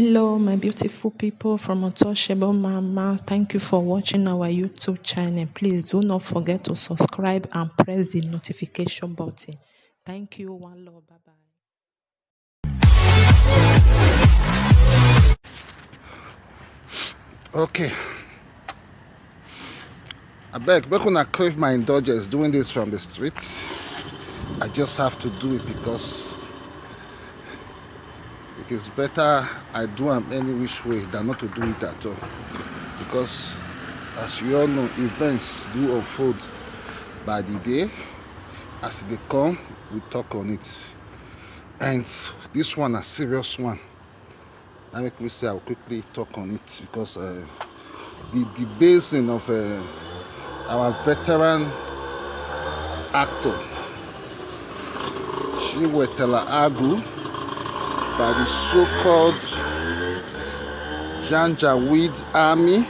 Hello, my beautiful people from Untouchable Mama. Thank you for watching our YouTube channel. Please do not forget to subscribe and press the notification button. Thank you. One love. Bye bye. Okay, I beg, make una crave my indulgence doing this from the street. I just have to do it because it is better I do them any which way than not to do it at all. Because as you all know, events do unfold by the day. As they come, we talk on it. And this one a serious one. That make me say I'll quickly talk on it because the debasing of our veteran actor Chiwetela by the so-called Nigerian Army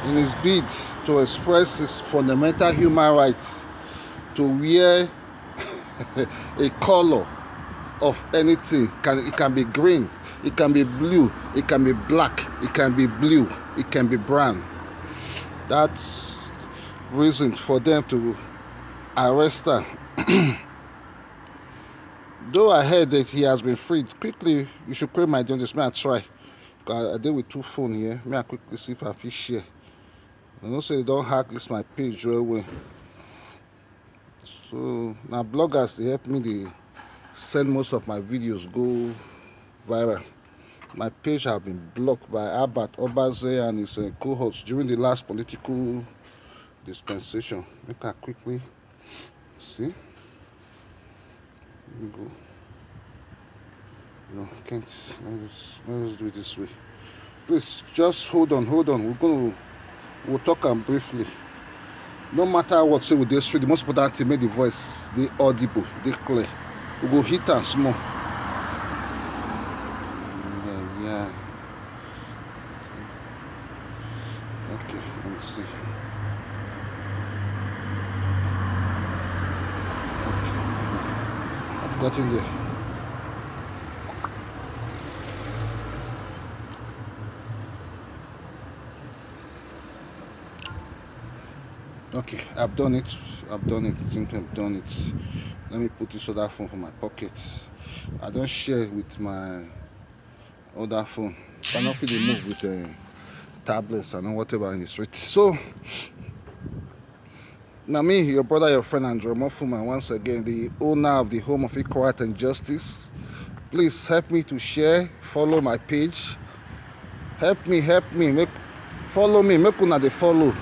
in his bid to express his fundamental human rights to wear a color of anything. It can be green, it can be blue, it can be black, it can be blue, it can be brown. That's reason for them to arrest her. Though I heard that he has been freed, quickly you should pray my doing this. May I try? I deal with two phones here. May I quickly see if I can share? I know say they don't hack this my page right away. So now bloggers they help me, they send most of my videos go viral. My page have been blocked by Albert Obaze and his cohorts during the last political dispensation. Make I quickly see. Let me go. No, can't. Let's do it this way. Please just hold on. We'll talk briefly. No matter what say with this street, the most important thing make the voice they audible, they clear. We go hit and small. Yeah. Okay, let me see. Okay. I've got in there. Okay, I've done it. I think I've done it. Let me put this other phone for my pocket. I don't share it with my other phone. I don't feel they move with tablets and whatever in the street. So now me, your brother, your friend, and OMOFUMA, once again, the owner of the Home of Equality and Justice. Please help me to share, follow my page. Help me, follow me, make una dey follow.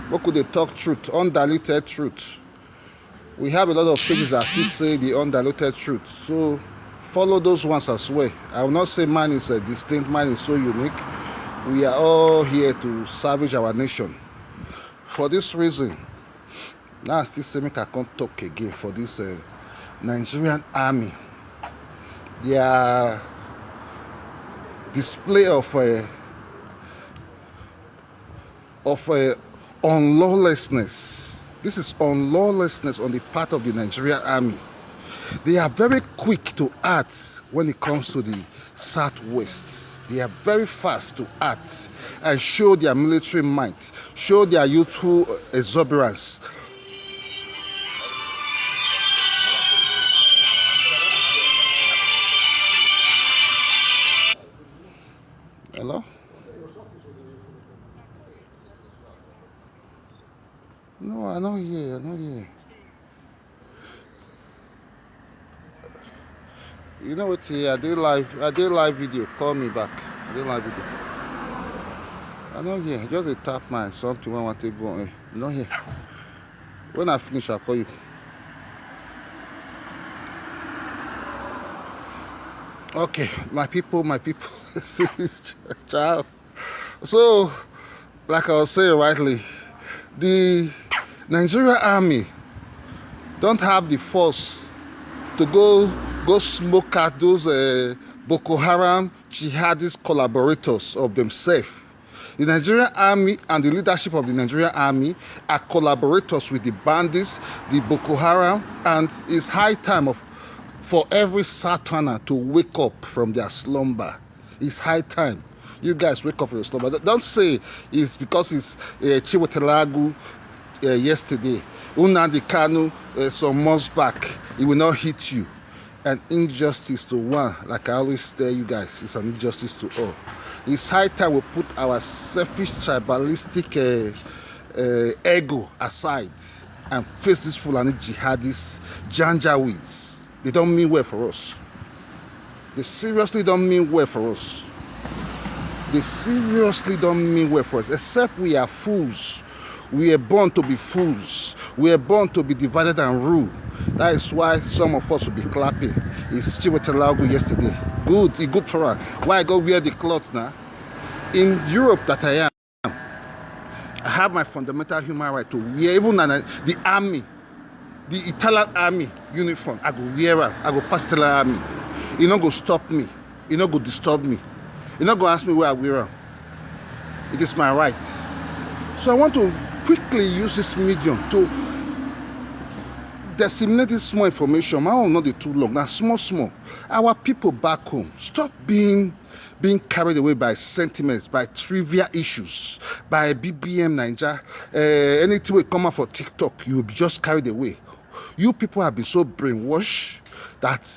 What could they talk truth, undiluted truth? We have a lot of pages that still say the undiluted truth. So follow those ones as well. I will not say mine is distinct, mine is so unique. We are all here to salvage our nation. For this reason, now I still say make I can't talk again for this Nigerian Army. Their display of unlawlessness. This is unlawlessness on the part of the Nigerian Army. They are very quick to act when it comes to the Southwest. They are very fast to act and show their military might, show their youthful exuberance. Hello? No, I'm not here. You know what? I did live video. Call me back. I did live video. I'm not here. Just a tap my something I want to go on. I'm not here. When I finish, I'll call you. Okay, my people. Ciao. So, like I was saying rightly, the Nigerian Army don't have the force to go smoke at those Boko Haram jihadist collaborators of themselves. The Nigerian Army and the leadership of the Nigerian Army are collaborators with the bandits, the Boko Haram, and it's high time for every Southerner to wake up from their slumber. It's high time you guys wake up from your slumber. Don't say it's because it's chiwetela yesterday, Nnamdi Kanu some months back. It will not hit you. An injustice to one, like I always tell you guys, it's an injustice to all. It's high time we put our selfish, tribalistic ego aside and face these Fulani jihadists, Janjaweeds. They don't mean well for us. They seriously don't mean well for us. They seriously don't mean well for us, except we are fools. We are born to be fools. We are born to be divided and ruled. That is why some of us will be clapping. It's chiwetela yesterday. Good for her. Why I go wear the cloth now? In Europe that I am, I have my fundamental human right to wear, even the army, the Italian army uniform. I go wear it. I go pass Italian army. You not go stop me. You not go disturb me. You not go ask me where I wear. It is my right. So I want to quickly use this medium to disseminate this small information. I don't know the too long. Now small. Our people back home, stop being carried away by sentiments, by trivial issues, by BBM Niger. Anything will come out for TikTok, you will be just carried away. You people have been so brainwashed that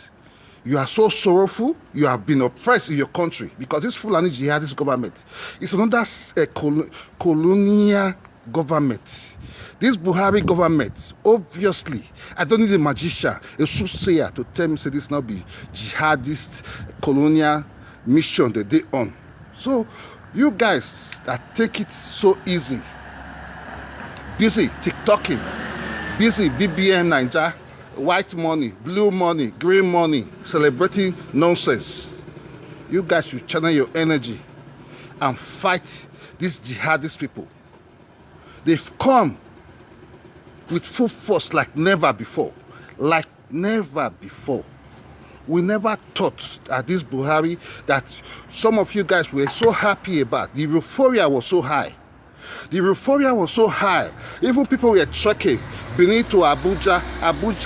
you are so sorrowful. You have been oppressed in your country because this Fulani jihadist government is another colonial government. This Buhari government, obviously, I don't need a magician, a soothsayer to tell me say this not be jihadist colonial mission that they on. So you guys that take it so easy, busy TikToking, busy BBM Niger, white money, blue money, green money, celebrating nonsense. You guys should channel your energy and fight these jihadist people. They've come with full force like never before. Like never before. We never thought at this Buhari that some of you guys were so happy about. The euphoria was so high. The euphoria was so high. Even people were trekking Benin to Abuja,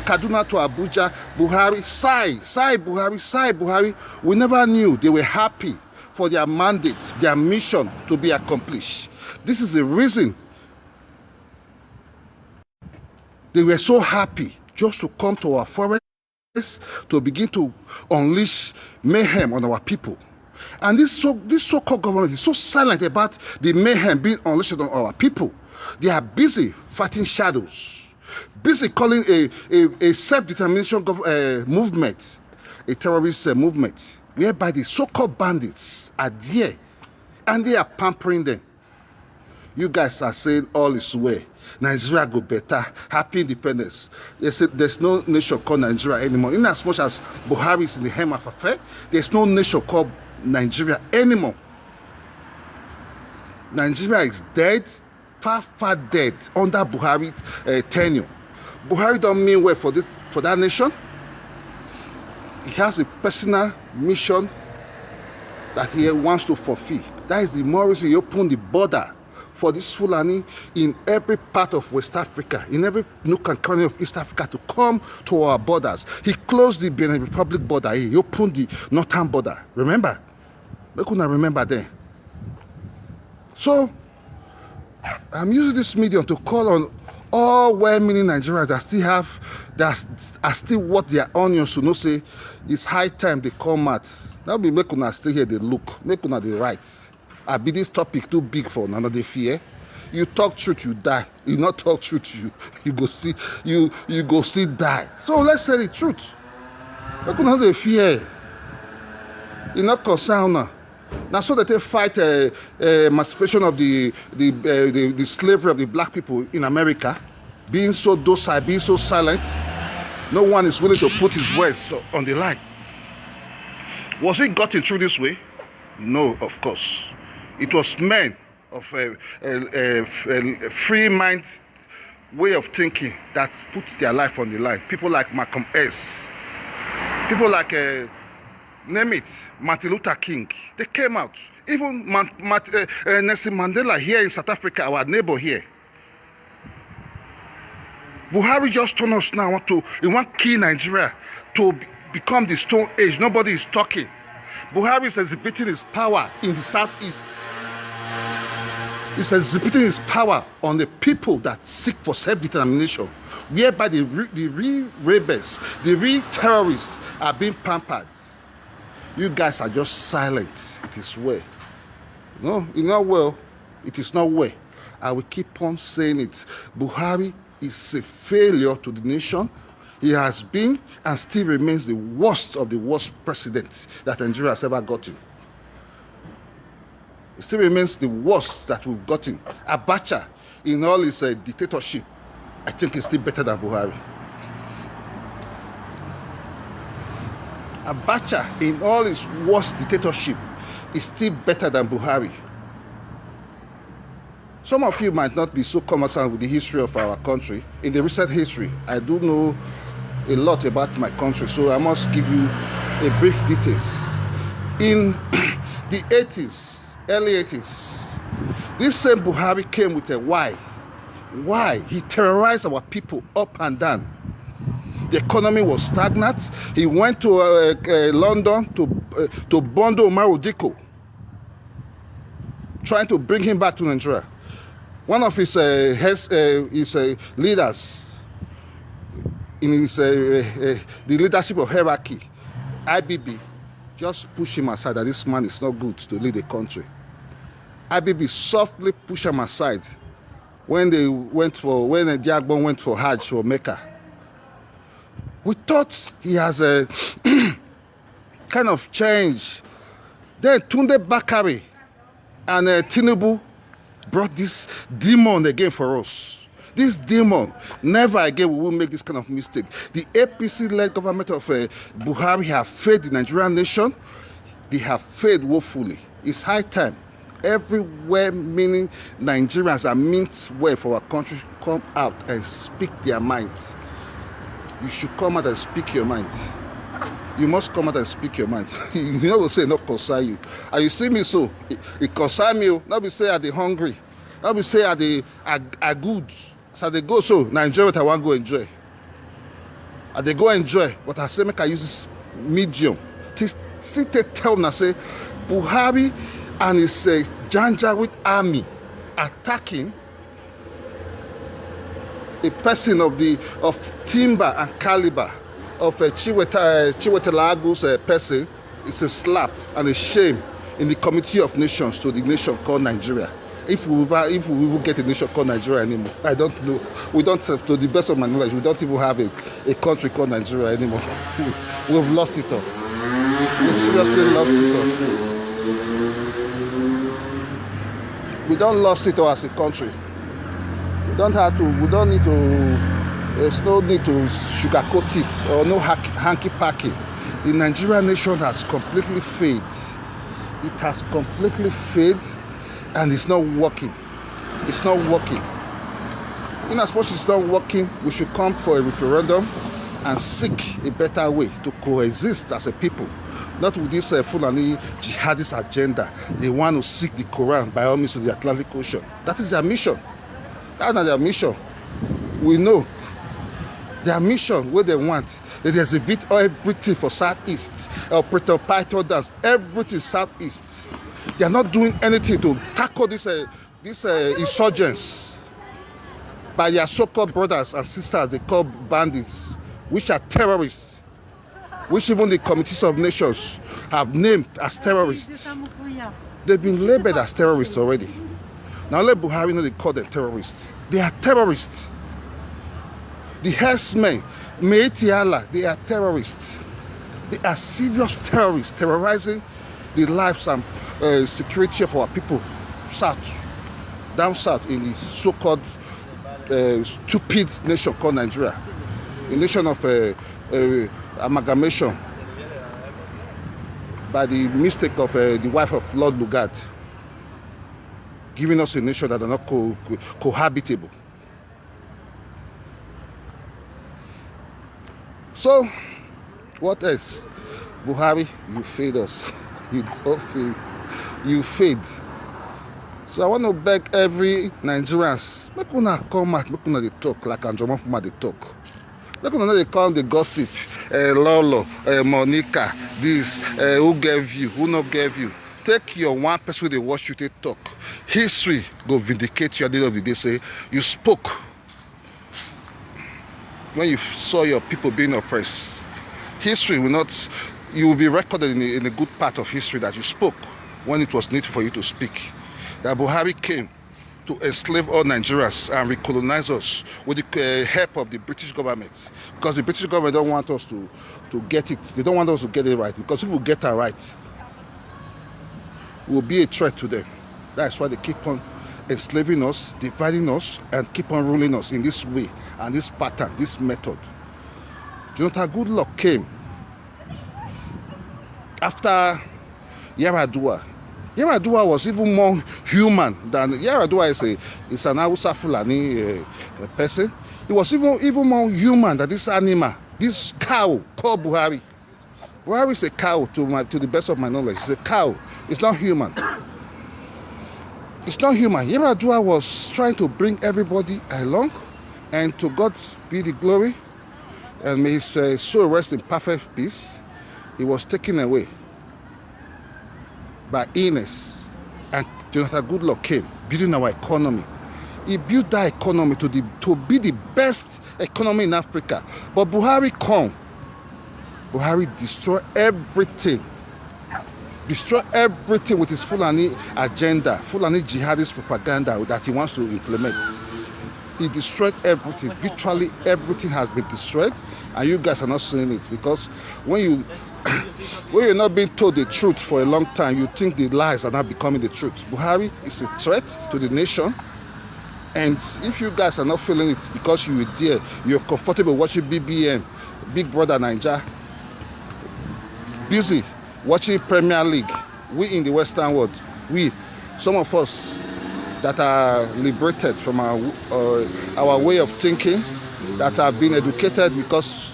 Kaduna to Abuja, Buhari, sigh Buhari. We never knew they were happy for their mandate, their mission to be accomplished. This is the reason they were so happy just to come to our forest to begin to unleash mayhem on our people. And this so-called government is so silent about the mayhem being unleashed on our people. They are busy fighting shadows, busy calling a self-determination movement a terrorist movement, whereby the so-called bandits are there and they are pampering them. You guys are saying all is well. Nigeria go better, happy independence. They said there's no nation called Nigeria anymore. In as much as Buhari is in the helm of affair, there's no nation called Nigeria anymore. Nigeria is dead, far dead under Buhari tenure. Buhari don't mean well for that nation. He has a personal mission that he wants to fulfill. That is the more reason he opened the border for this Fulani in every part of West Africa, in every nook and cranny of East Africa to come to our borders. He closed the Benin Republic border. He opened the northern border. Remember? We couldn't remember then. So, I'm using this medium to call on all well-meaning Nigerians that are still what their onions to know say it's high time they come out. That will be make una stay here, they look, make una the right. I be this topic too big for another fear. You talk truth, you die. You not talk truth, you go see you go see die. So let's say the truth. Make una the fear. You not concern now. Now so that they fight emancipation of the slavery of the black people in America, being so docile, being so silent, no one is willing to put his words on the line. Was it gotten through this way? No, of course. It was men of a free mind way of thinking that put their life on the line. People like Malcolm X, people like name it, Martin Luther King. They came out. Even Nelson Mandela here in South Africa, our neighbor here. Buhari just told us now he want to kill Nigeria to become the Stone Age. Nobody is talking. Buhari is exhibiting his power in the southeast. He's exhibiting his power on the people that seek for self-determination, whereby the real rebels, the real terrorists are being pampered. You guys are just silent. It is well. No, it's not well. It is not well. I will keep on saying it. Buhari is a failure to the nation. He has been and still remains the worst of the worst president that Nigeria has ever gotten. It still remains the worst that we've gotten. Abacha, in all his dictatorship, I think is still better than Buhari. Abacha, in all his worst dictatorship, is still better than Buhari. Some of you might not be so conversant with the history of our country. In the recent history, I do know a lot about my country, so I must give you a brief details. In the 80s, early 80s, this same Buhari came with a why. Why? He terrorized our people up and down. The economy was stagnant. He went to London to bundle Umaru Diko, trying to bring him back to Nigeria. One of his leaders in his the leadership of hierarchy, IBB, just push him aside that this man is not good to lead the country. IBB softly pushed him aside when Diagbon went for Hajj for Mecca. We thought he has a kind of change. Then Tunde Bakari and Tinubu brought this demon again for us. This demon, never again we will make this kind of mistake. The APC-led government of Buhari have failed the Nigerian nation. They have failed woefully. It's high time. Everywhere meaning Nigerians are meant well for our country come out and speak their minds. You should come out and speak your mind. You must come out and speak your mind. You know, say not concern you. And you see me so, it concern me. Not be say are they hungry. Not be say are they are good. So they go so now enjoy what I want to go enjoy. And they go enjoy. But I say make I use this medium. See they tell me say Buhari and his Janjaweed army attacking a person of timber and caliber of chiwetela person is a slap and a shame in the Committee of Nations to the nation called Nigeria. If we will get a nation called Nigeria anymore, I don't know. We don't, to the best of my knowledge, we don't even have a country called Nigeria anymore. We've lost it all. We've seriously lost it all. We don't lost it all as a country. We don't need to, there's no need to sugarcoat it or no hanky-panky. The Nigerian nation has completely failed. It has completely failed and it's not working. It's not working. In as much as it's not working, we should come for a referendum and seek a better way to coexist as a people. Not with this Fulani jihadist agenda. They want to seek the Quran by all means to the Atlantic Ocean. That is their mission. That's not their mission. We know their mission, what they want. They exhibit everything for Southeast, Operator Python dance, everything Southeast. They are not doing anything to tackle this insurgents by their so-called brothers and sisters they call bandits, which are terrorists, which even the Committees of Nations have named as terrorists. They've been labeled as terrorists already. Now let Buhari know they call them terrorists. They are terrorists. The herdsmen, Meitiala, they are terrorists. They are serious terrorists, terrorizing the lives and security of our people down south in the so-called stupid nation called Nigeria. A nation of amalgamation by the mistake of the wife of Lord Lugard, giving us a nation that are not cohabitable. So, what else? Buhari, you failed us. You don't fail. You failed. So I want to beg every Nigerians, make una come out, make una dey talk like OMOFUMA dey talk. Look at they call the gossip, Lolo, Monica, this, who gave you, who not gave you. Take your one person they watch you, they talk. History go vindicate you at the end of the day, say, you spoke when you saw your people being oppressed. History will not, you will be recorded in a good part of history that you spoke when it was needed for you to speak. That Buhari came to enslave all Nigerians and recolonize us with the help of the British government, because the British government don't want us to get it. They don't want us to get it right, because if we get it right, we'll be a threat to them. That's why they keep on enslaving us, dividing us, and keep on ruling us in this way and this pattern, this method. Jonathan Goodluck came after Yar'Adua. Yar'Adua was even more human than Yar'Adua is an Hausa Fulani person. He was even more human than this animal, this cow called Buhari. Buhari is a cow to the best of my knowledge. It's a cow. It's not human. It's not human. Yar'Adua was trying to bring everybody along, and to God be the glory, and may his soul rest in perfect peace. He was taken away by illness, and Jonathan Goodluck came, building our economy. He built that economy to be the best economy in Africa. But Buhari come. Buhari destroy everything. Destroy everything with his Fulani agenda, Fulani jihadist propaganda that he wants to implement. He destroyed everything. Virtually everything has been destroyed, and you guys are not seeing it, because when you're not being told the truth for a long time, you think the lies are not becoming the truth. Buhari is a threat to the nation, and if you guys are not feeling it because you were there, you're comfortable watching BBM, Big Brother Naija, busy watching Premier League. We in the Western world, some of us that are liberated from our way of thinking, that have been educated, because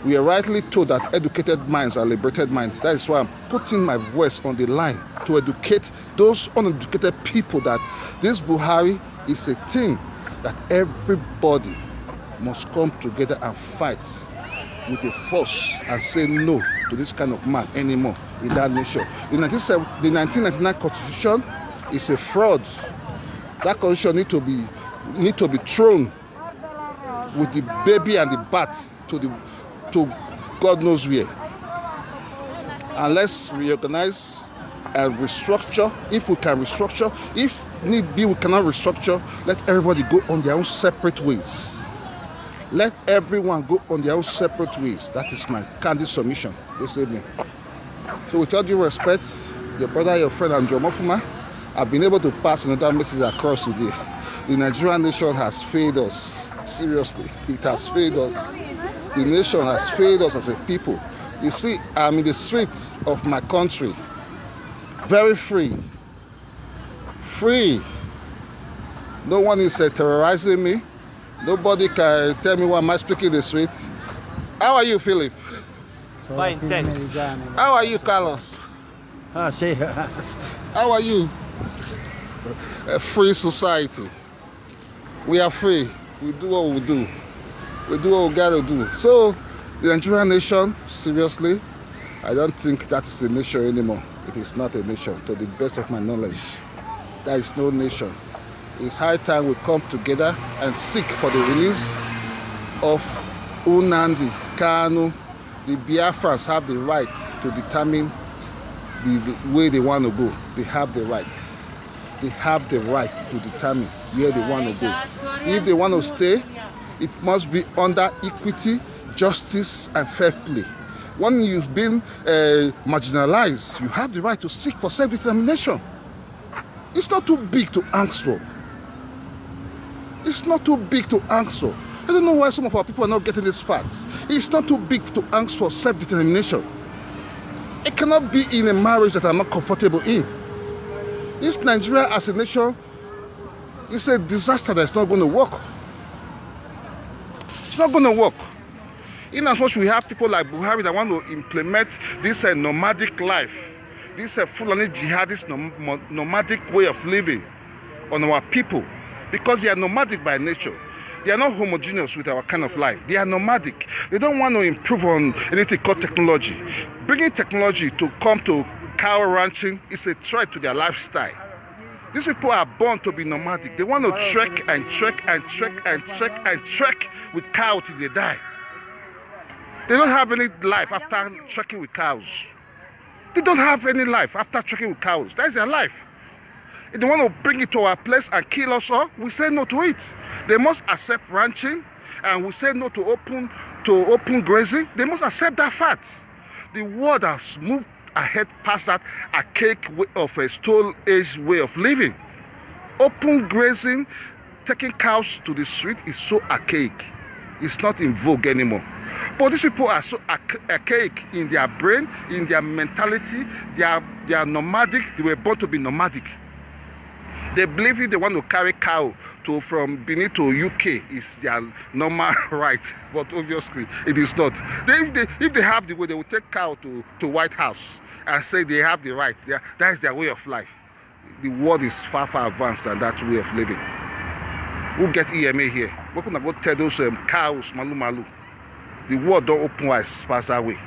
we are rightly told that educated minds are liberated minds. That is why I'm putting my voice on the line to educate those uneducated people that this Buhari is a thing that everybody must come together and fight with a force and say no to this kind of man anymore in that nation. The 1999 Constitution is a fraud. That constitution need to be thrown with the baby and the bat to God knows where. And let's reorganize and restructure. If we can restructure, if need be, we cannot restructure. Let everybody go on their own separate ways. Let everyone go on their own separate ways. That is my candid submission this evening. So with all due respect, your brother, your friend, and OMOFUMA, I've been able to pass another message across today. The Nigerian nation has failed us. Seriously, it has failed us. The nation has failed us as a people. You see, I'm in the streets of my country, very free. Free. No one is terrorizing me. Nobody can tell me why am I speaking in the streets. How are you, Philip? How are you, Carlos? How are you? A free society. We are free. We do what we do. We do what we gotta do. So, the Nigerian nation, seriously, I don't think that is a nation anymore. It is not a nation, to the best of my knowledge. There is no nation. It's high time we come together and seek for the release of Nnamdi Kanu. The Biafrans have the right to determine the way they want to go. They have the right. They have the right to determine where they want to go. If they want to stay, it must be under equity, justice, and fair play. When you've been marginalized, you have the right to seek for self-determination. It's not too big to ask for. It's not too big to ask for. I don't know why some of our people are not getting these facts. It's not too big to ask for self-determination. It cannot be in a marriage that I'm not comfortable in. This Nigeria as a nation is a disaster that's not going to work. It's not going to work. In as much we have people like Buhari that want to implement this nomadic life, this Fulani jihadist nomadic way of living on our people, because they are nomadic by nature. They are not homogeneous with our kind of life. They are nomadic. They don't want to improve on anything called technology. Bringing technology to come to cow ranching is a threat to their lifestyle. These people are born to be nomadic. They want to trek and trek and trek and trek and trek with cow till they die. They don't have any life after trekking with cows. They don't have any life after trekking with cows. That is their life. If they want to bring it to our place and kill us all, we say no to it. They must accept ranching, and we say no to open grazing. They must accept that fact. The world has moved ahead past that archaic way of a stone age way of living. Open grazing, taking cows to the street is so archaic. It's not in vogue anymore. But these people are so archaic in their brain, in their mentality. They are nomadic. They were born to be nomadic. They believe if they want to carry cow from Benin to UK is their normal right, but obviously it is not. If they have the way, they will take cow to White House and say they have the right. That is their way of life. The world is far, far advanced than that way of living. We'll get EMA here. We're going to go tell those cows, malu. The world don't open eyes pass that way.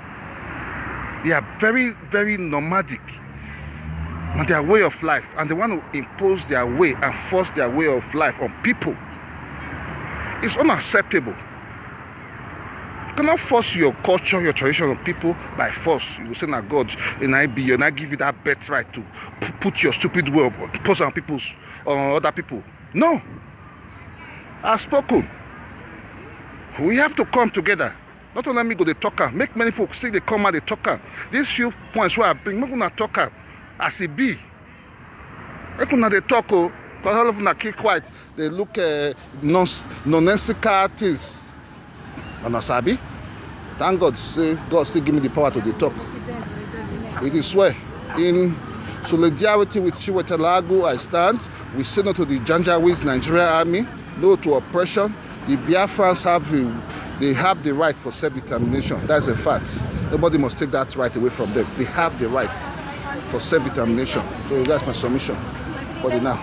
They are very, very nomadic on their way of life, and they want to impose their way and force their way of life on people. It's unacceptable. You cannot force your culture, your tradition on people by force. You will say, "Now God, and I give you that birthright to put your stupid way impose on other people." No, I've spoken. We have to come together. Not only me go the talker, make many folks see they come out the talker. These few points where I bring, I'm gonna talker as it be. I couldn't they talk, because all of them are keep quiet. They look nonsensical things. And I sabi, thank God, say God still give me the power to the talk. It is where in solidarity with Chiwetela I stand. We say no to the Janjaweed Nigerian Army, no to oppression. The Biafrans have the right for self-determination. That's a fact. Nobody must take that right away from them. They have the right for self-determination. So that's my submission for the now.